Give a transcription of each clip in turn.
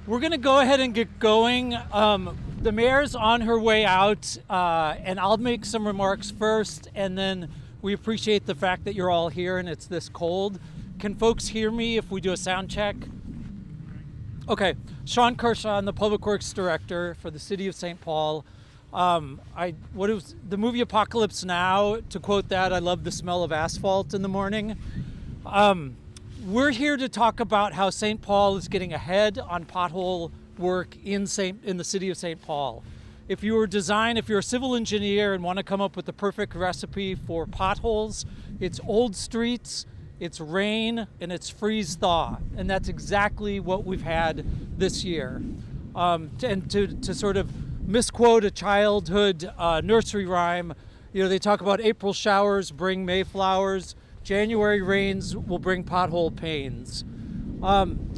We're going to go ahead and get going. The mayor's on her way out, and I'll make some remarks first, and then we appreciate the fact that you're all here and it's this cold. Can folks hear me if we do a sound check? Okay, Sean Kershaw, I'm the Public Works Director for the City of St. Paul. The movie Apocalypse Now, to quote that, I love the smell of asphalt in the morning. We're here to talk about how St. Paul is getting ahead on pothole work in the city of St. Paul. If you're a civil engineer and want to come up with the perfect recipe for potholes, it's old streets, it's rain, and it's freeze thaw. And that's exactly what we've had this year. And to sort of misquote a childhood nursery rhyme, they talk about April showers bring May flowers. January rains will bring pothole pains.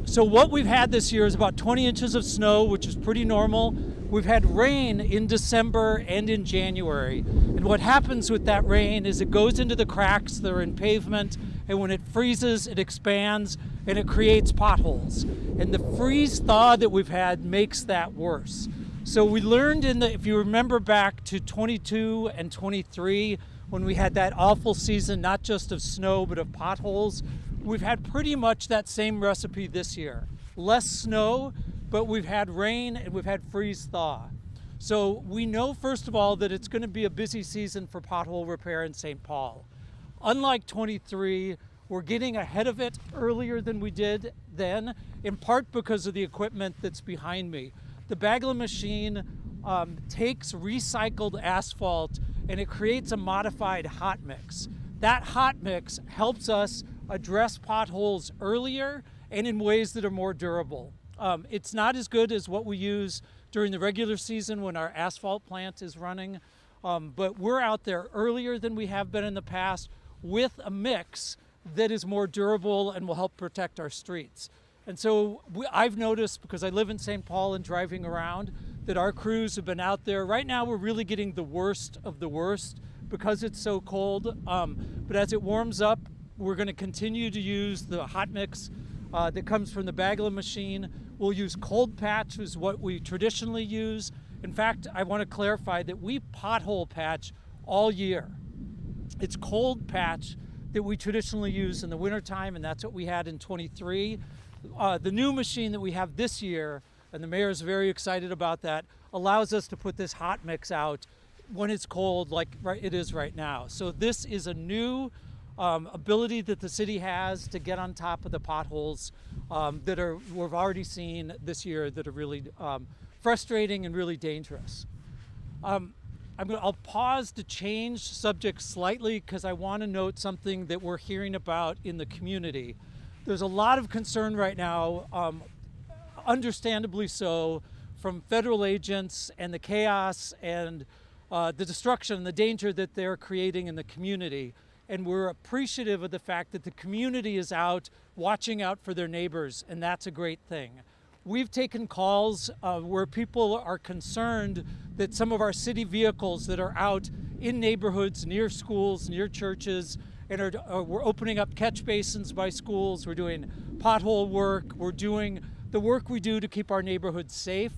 So what we've had this year is about 20 inches of snow, which is pretty normal. We've had rain in December and in January. And what happens with that rain is it goes into the cracks that are in pavement, and when it freezes, it expands and it creates potholes. And the freeze thaw that we've had makes that worse. So we learned if you remember back to 22 and 23, when we had that awful season, not just of snow, but of potholes, we've had pretty much that same recipe this year. Less snow, but we've had rain and we've had freeze thaw. So we know, first of all, that it's going to be a busy season for pothole repair in St. Paul. Unlike 23, we're getting ahead of it earlier than we did then, in part because of the equipment that's behind me. The Bagla machine takes recycled asphalt and it creates a modified hot mix. That hot mix helps us address potholes earlier and in ways that are more durable. It's not as good as what we use during the regular season when our asphalt plant is running, but we're out there earlier than we have been in the past with a mix that is more durable and will help protect our streets. And so I've noticed, because I live in St. Paul and driving around, that our crews have been out there. Right now we're really getting the worst of the worst because it's so cold. But as it warms up, we're going to continue to use the hot mix that comes from the Bagla machine. We'll use cold patch, is what we traditionally use. In fact, I want to clarify that we pothole patch all year. It's cold patch that we traditionally use in the wintertime, and that's what we had in 23. The new machine that we have this year, and the mayor is very excited about that, allows us to put this hot mix out when it's cold, like it is right now. So this is a new ability that the city has to get on top of the potholes we've already seen this year that are really frustrating and really dangerous. I'll pause to change subject slightly because I want to note something that we're hearing about in the community. There's a lot of concern right now, understandably so, from federal agents and the chaos and the destruction, the danger that they're creating in the community. And we're appreciative of the fact that the community is out watching out for their neighbors, and that's a great thing. We've taken calls where people are concerned that some of our city vehicles that are out in neighborhoods, near schools, near churches, and we're opening up catch basins by schools, we're doing pothole work, we're doing the work we do to keep our neighborhoods safe.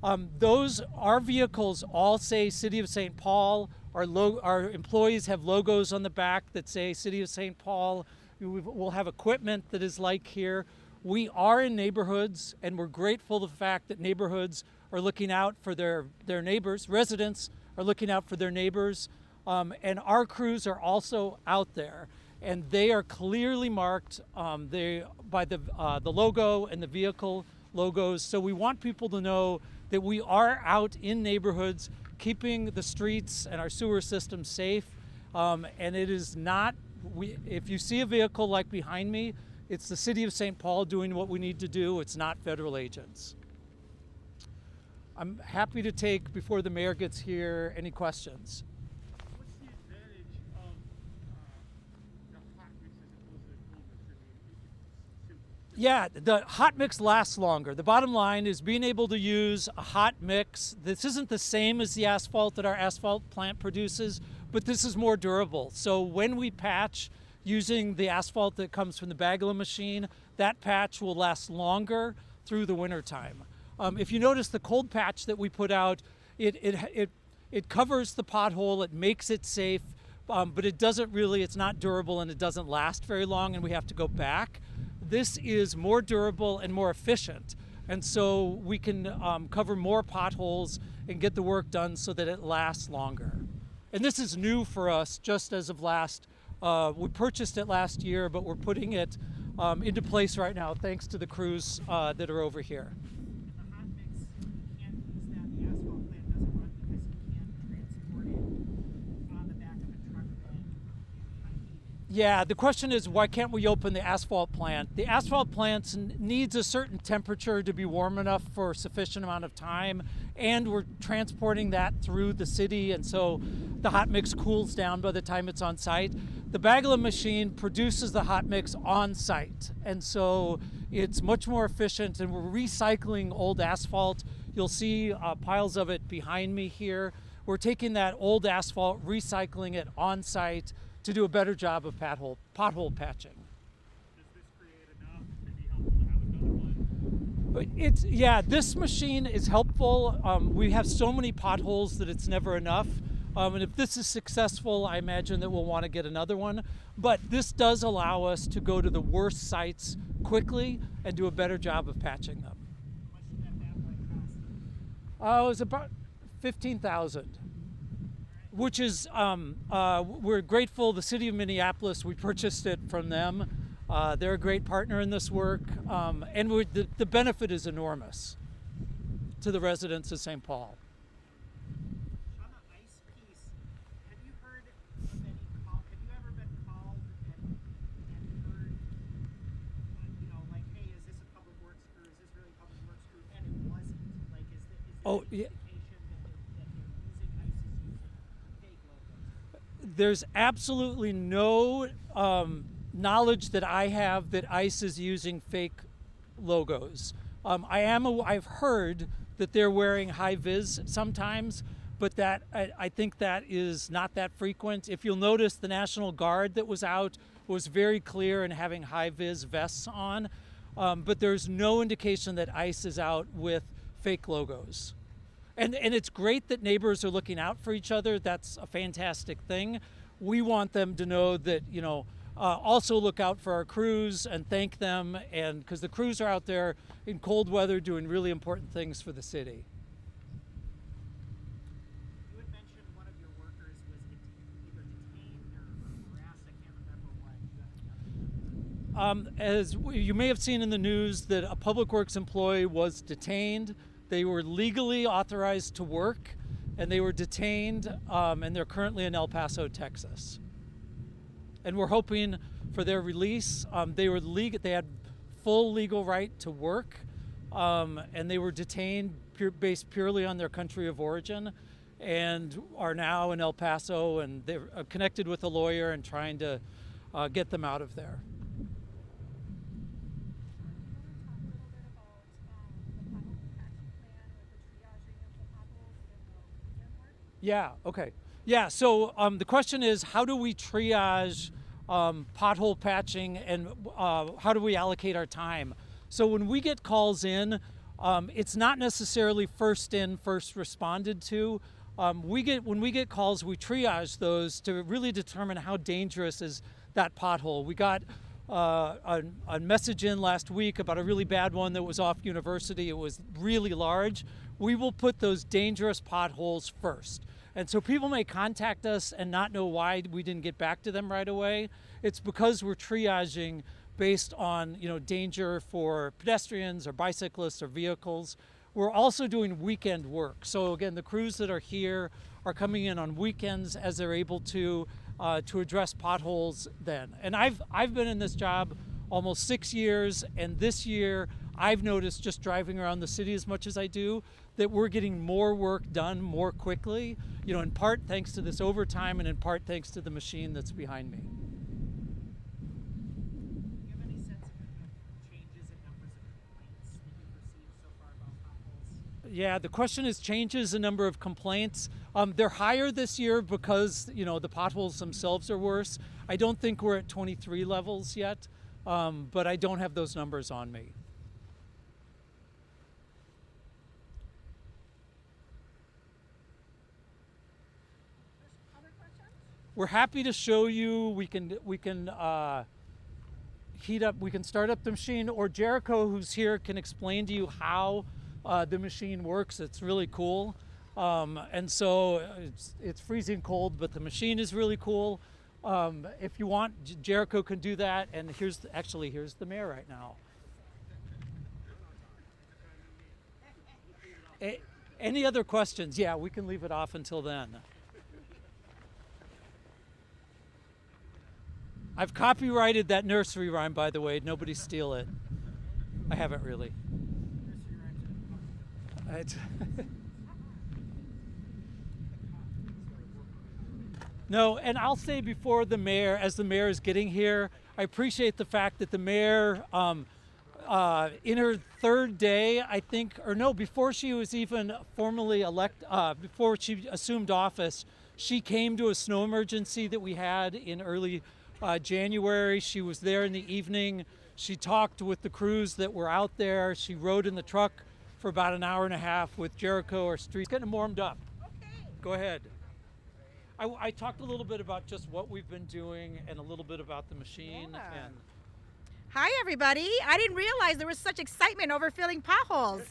Our vehicles all say City of St. Paul. Our employees have logos on the back that say City of St. Paul. We'll have equipment that is like here. We are in neighborhoods, and we're grateful for the fact that neighborhoods are looking out for their neighbors. Residents are looking out for their neighbors. And our crews are also out there, and they are clearly marked by the logo and the vehicle logos. So we want people to know that we are out in neighborhoods keeping the streets and our sewer system safe. And it is not, if you see a vehicle like behind me, it's the City of St. Paul doing what we need to do. It's not federal agents. I'm happy to take, before the mayor gets here, any questions. What's the advantage of the hot mix as opposed to the cold mix? I mean, simple. Yeah, the hot mix lasts longer. The bottom line is being able to use a hot mix. This isn't the same as the asphalt that our asphalt plant produces, but this is more durable. So when we patch using the asphalt that comes from the Bagla machine, that patch will last longer through the wintertime. If you notice the cold patch that we put out, it covers the pothole, it makes it safe, but it's not durable and it doesn't last very long and we have to go back. This is more durable and more efficient. And so we can cover more potholes and get the work done so that it lasts longer. And this is new for us just as of we purchased it last year, but we're putting it into place right now thanks to the crews that are over here. The hot mix, you can't use that. The asphalt plant doesn't run because you can't transport it on the back of a truck bed. Yeah, the question is, why can't we open the asphalt plant? The asphalt plant needs a certain temperature to be warm enough for a sufficient amount of time, and we're transporting that through the city, and so the hot mix cools down by the time it's on site. The Bagala machine produces the hot mix on site, and so it's much more efficient, and we're recycling old asphalt. You'll see piles of it behind me here. We're taking that old asphalt, recycling it on site to do a better job of pothole patching. Does this create enough to be helpful to have another one? This machine is helpful. We have so many potholes that it's never enough. And if this is successful, I imagine that we'll want to get another one. But this does allow us to go to the worst sites quickly and do a better job of patching them. How much did that bad boy cost? It was about $15,000. Which is, we're grateful, the city of Minneapolis, we purchased it from them. They're a great partner in this work, and the benefit is enormous to the residents of St. Paul. On the ice piece, have you heard of any call? Have you ever been called and heard, like, hey, is this a public works crew? Is this really a public works crew? And it wasn't. Like, is there Oh, any yeah. indication that they're using ICE is using fake logos? There's absolutely no knowledge that I have that ICE is using fake logos. I've heard that they're wearing high vis sometimes, but I think that is not that frequent. If you'll notice, the National Guard that was out was very clear in having high vis vests on, but there's no indication that ICE is out with fake logos. And it's great that neighbors are looking out for each other. That's a fantastic thing. We want them to know that, also look out for our crews and thank them, and because the crews are out there in cold weather doing really important things for the city. You had mentioned one of your workers was either detained or harassed. I can't remember what. As you may have seen in the news, that a public works employee was detained. They were legally authorized to work, and they were detained, and they're currently in El Paso, Texas. And we're hoping for their release. They had full legal right to work, and they were detained based purely on their country of origin, and are now in El Paso, and they're connected with a lawyer and trying to get them out of there. Yeah, okay. Yeah, so the question is, how do we triage pothole patching, and how do we allocate our time? So when we get calls in, it's not necessarily first in, first responded to. When we get calls, we triage those to really determine how dangerous is that pothole. We got a message in last week about a really bad one that was off University. It was really large. We will put those dangerous potholes first. And so people may contact us and not know why we didn't get back to them right away. It's because we're triaging based on danger for pedestrians or bicyclists or vehicles. We're also doing weekend work. So again, the crews that are here are coming in on weekends as they're able to address potholes then. And I've been in this job almost 6 years, and this year I've noticed, just driving around the city as much as I do, that we're getting more work done more quickly, in part thanks to this overtime and in part thanks to the machine that's behind me. Do you have any sense of changes in numbers of complaints that you've received so far about potholes? Yeah, the question is changes in number of complaints. They're higher this year because, the potholes themselves are worse. I don't think we're at 23 levels yet, but I don't have those numbers on me. we're happy to show you. We can heat up. We can start up the machine, or Jericho, who's here, can explain to you how the machine works. It's really cool. And so it's freezing cold, but the machine is really cool. If you want, Jericho can do that. And here's the mayor right now. Any other questions? Yeah, we can leave it off until then. I've copyrighted that nursery rhyme, by the way. Nobody steal it. I haven't really. No, and I'll say before the mayor, as the mayor is getting here, I appreciate the fact that the mayor, in her third day, I think, or no, before she was even formally before she assumed office, she came to a snow emergency that we had in early January. She was there in the evening. She talked with the crews that were out there. She rode in the truck for about an hour and a half with Jericho, our street. Getting them warmed up. Okay. Go ahead. I talked a little bit about just what we've been doing and a little bit about the machine. Yeah. And Hi, everybody. I didn't realize there was such excitement over filling potholes.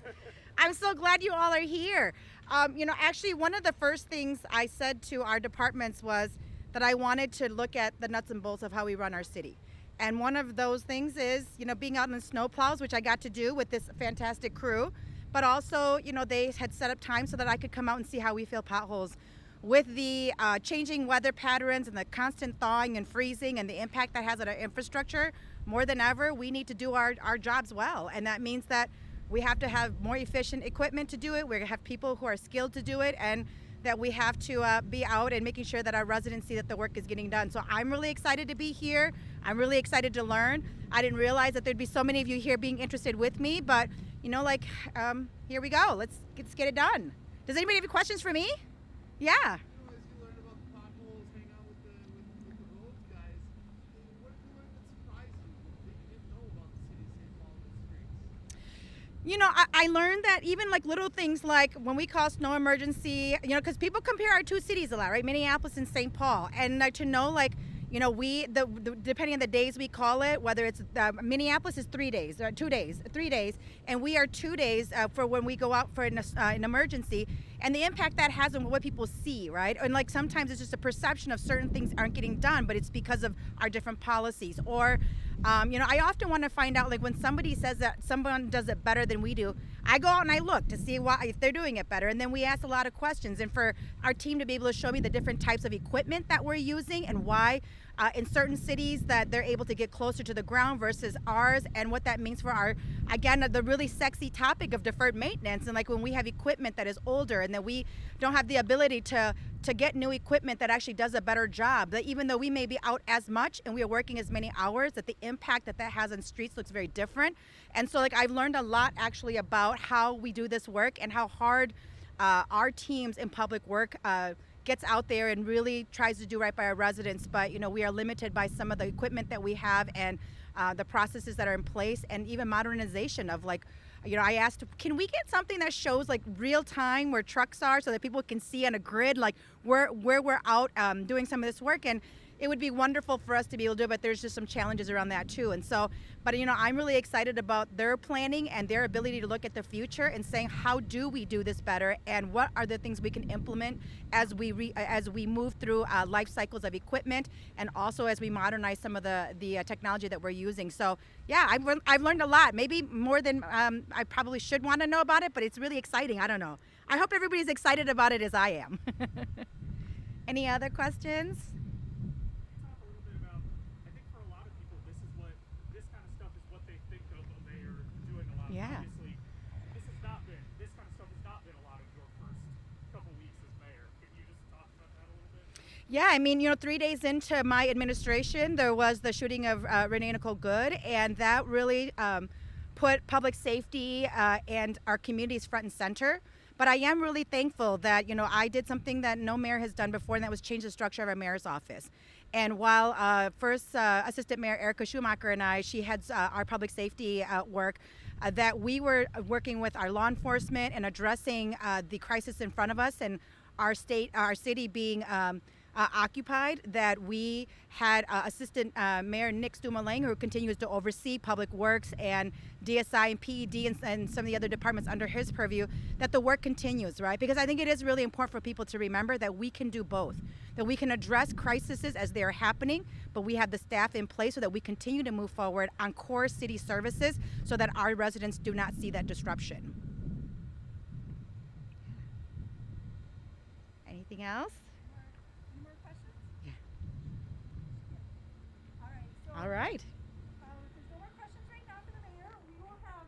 I'm so glad you all are here. Actually, one of the first things I said to our departments was that I wanted to look at the nuts and bolts of how we run our city. And one of those things is, being out in the snow plows, which I got to do with this fantastic crew. But also, they had set up time so that I could come out and see how we fill potholes. With the changing weather patterns and the constant thawing and freezing and the impact that has on our infrastructure, more than ever, we need to do our jobs well. And that means that we have to have more efficient equipment to do it. We have people who are skilled to do it, and that we have to be out and making sure that our residents see that the work is getting done. So I'm really excited to be here. I'm really excited to learn. I didn't realize that there'd be so many of you here being interested with me, but here we go. Let's get it done. Does anybody have any questions for me? Yeah. As you learned about the potholes, hang out with the roads guys, what surprised you that you didn't know about the city of St. Paul and the streets? I learned that even like little things like when we call snow emergency, because people compare our two cities a lot, right? Minneapolis and St. Paul. And to know depending on the days we call it, whether it's Minneapolis is 3 days, 2 days, 3 days, and we are 2 days for when we go out for an emergency, and the impact that has on what people see, right? And sometimes it's just a perception of certain things aren't getting done, but it's because of our different policies. Or, I often want to find out, when somebody says that someone does it better than we do, I go out and I look to see if they're doing it better, and then we ask a lot of questions. And for our team to be able to show me the different types of equipment that we're using and why in certain cities that they're able to get closer to the ground versus ours, and what that means for the really sexy topic of deferred maintenance, and when we have equipment that is older and that we don't have the ability to get new equipment that actually does a better job, that even though we may be out as much and we are working as many hours, that the impact that has on streets looks very different. And so I've learned a lot actually about how we do this work and how hard our teams in public work gets out there and really tries to do right by our residents. But we are limited by some of the equipment that we have and the processes that are in place, and even modernization of I asked, can we get something that shows real time where trucks are so that people can see on a grid where we're out doing some of this work? And it would be wonderful for us to be able to do it, but there's just some challenges around that too. And so, but I'm really excited about their planning and their ability to look at the future and saying, how do we do this better, and what are the things we can implement as we move through life cycles of equipment, and also as we modernize some of the technology that we're using. So yeah, I've learned a lot, maybe more than I probably should want to know about it, but it's really exciting. I don't know. I hope everybody's excited about it as I am. Any other questions? Yeah. Obviously, this kind of stuff has not been a lot of your first couple weeks as mayor. Can you just talk about that a little bit? Yeah, 3 days into my administration, there was the shooting of Renee Nicole Good, and that really put public safety and our communities front and center. But I am really thankful that, I did something that no mayor has done before, and that was change the structure of our mayor's office. And while first Assistant Mayor Erica Schumacher and she heads our public safety work, that we were working with our law enforcement and addressing the crisis in front of us, and our city being occupied, that we had Assistant Mayor Nick Stumalang, who continues to oversee Public Works and DSI and PED and some of the other departments under his purview, that the work continues, right? Because I think it is really important for people to remember that we can do both, that we can address crises as they are happening, but we have the staff in place so that we continue to move forward on core city services so that our residents do not see that disruption. Anything else? Any more questions? Yeah. All right. So, All right. if there's no more questions right now for the mayor, we will have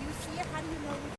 you see it? How do you know?